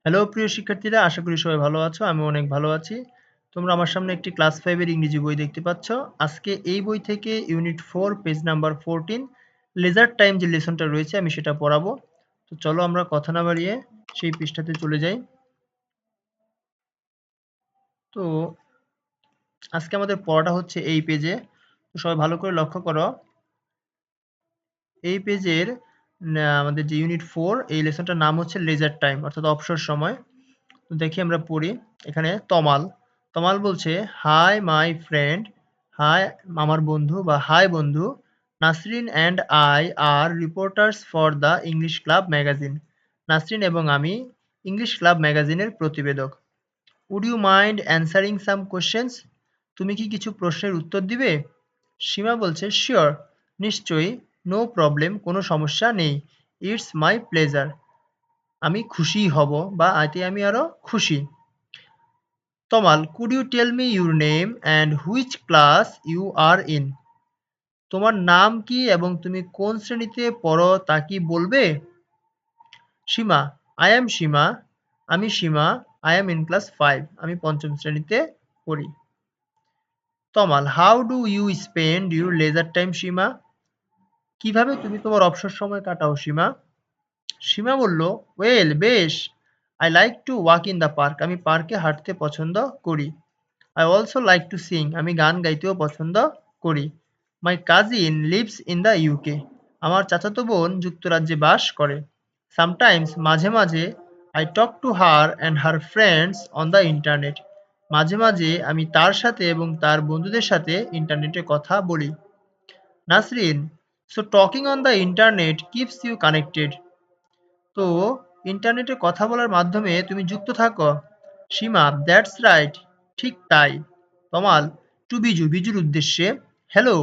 Hello প্রিয় শিক্ষার্থীরা, আশা করি সবাই ভালো আছো। আমি অনেক ভালো আছি। তোমরা আমার সামনে একটি ক্লাস 5 এর ইংরেজি বই দেখতে পাচ্ছ। আজকে এই বই থেকে unit 4 page number 14 leisure time যে লেসনটা রয়েছে আমি সেটা পড়াবো। তো চলো আমরা কথা না বাড়িয়ে সেই পৃষ্ঠাতে চলে যাই। তো আজকে আমাদের পড়াটা হচ্ছে এই পেজে। তো সবাই ভালো করে লক্ষ্য করো। এই পেজের আমাদের যে ইউনিট 4 এই লেসনটার নাম হচ্ছে লেজার টাইম অর্থাৎ অবসর সময়। তো দেখি আমরা পড়ি। এখানে তমাল তমাল বলছে, হাই মাই ফ্রেন্ড, হাই আমার বন্ধু বা হাই বন্ধু, Nasrin and I are reporters for the English club magazine. Nasrin এবং আমি ইংলিশ ক্লাব ম্যাগাজিনের প্রতিবেদক। Would you mind answering some questions? তুমি কি কিছু প্রশ্নের উত্তর দিবে? সীমা বলছে, শিওর, নিশ্চয়ই, নো প্রবলেম, কোনো সমস্যা নেই, ইটস মাই প্লেজার, আমি খুশি হব বা এতে আমি আরো খুশি। Tamal, could you tell me your name and which class you are in? তোমার নাম কি এবং তুমি কোন শ্রেণীতে পড়ো তা কি বলবে? সীমা, আই এম সীমা, আমি Seema, I am in class 5, আমি পঞ্চম শ্রেণীতে পড়ি। Tamal, how do you spend your leisure time Seema? কিভাবে তুমি তোমার অবসর সময় কাটাও সীমা? সীমা বলল, ওয়েল, বেশ, I like to walk in the park, আমি পার্কে হাঁটতে পছন্দ করি। I also like to Singh, আমি গান গাইতেও পছন্দ করি। My cousin lives in the UK, আমার চাচাতো বোন যুক্তরাজ্যে বাস করে। সামটাইমস, মাঝে মাঝে, I talk to her and her friends on the internet, মাঝে মাঝে আমি তার সাথে এবং তার বন্ধুদের সাথে ইন্টারনেটে কথা বলি। Nasrin, so talking on the internet keeps you connected? তো ইন্টারনেটে কথা বলার মাধ্যমে তুমি যুক্ত থাকো। সীমা, দ্যাটস রাইট, ঠিক তাই। তমাল, টু বিজু, বিজুর উদ্দেশ্যে, hello,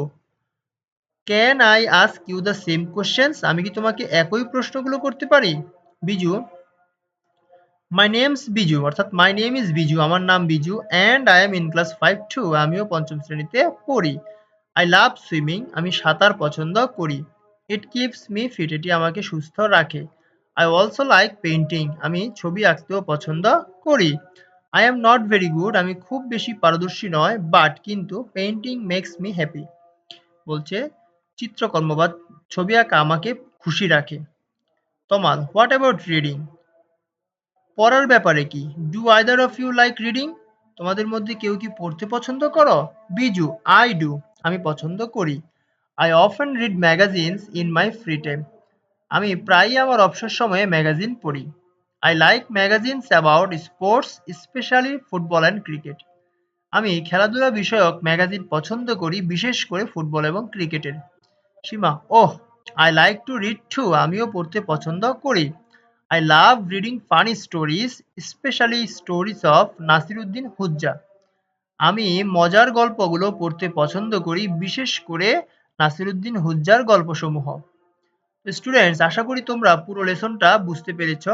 can I ask you the same questions? আমি কি তোমাকে একই প্রশ্নগুলো করতে পারি? বিজু, মাই নেমস বিজু, অর্থাৎ মাই নেম ইজ বিজু, আমার নাম Biju, and I am in class 5 too, আমিও পঞ্চম শ্রেণীতে পড়ি। আই লাভ সুইমিং, আমি সাঁতার পছন্দ করি। ইট কিপস মি ফিট, এটি আমাকে সুস্থ রাখে। আই অলসো লাইক পেইন্টিং, আমি ছবি আঁকতেও পছন্দ করি। I am not very good, আমি খুব বেশি পারদর্শী নয়, বাট কিন্তু পেইন্টিং মেক্স মি হ্যাপি, বলছে চিত্রকর্ম বা ছবি আঁকা আমাকে খুশি রাখে। Tamal, what about reading? পড়ার ব্যাপারে কি? Do either of you like reading? তোমাদের মধ্যে কেউ কি পড়তে পছন্দ করো? বিজু, আই ডু, আমি পছন্দ করি। I often read magazines in my free time, আমি প্রায়ই আমার অবসর সময়ে ম্যাগাজিন পড়ি। I like magazines about sports, specially football and cricket, আমি খেলাধুলা বিষয়ক ম্যাগাজিন পছন্দ করি, বিশেষ করে ফুটবল এবং ক্রিকেটের। Seema, oh, I like to read too, আমিও পড়তে পছন্দ করি। I love reading funny stories, specially stories of Nasiruddin Hodja, আমি মজার গল্পগুলো পড়তে পছন্দ করি, বিশেষ করে নাসিরুদ্দিন হুজ্জার গল্পসমূহ। স্টুডেন্টস, আশা করি তোমরা পুরো লেসনটা বুঝতে পেরেছ।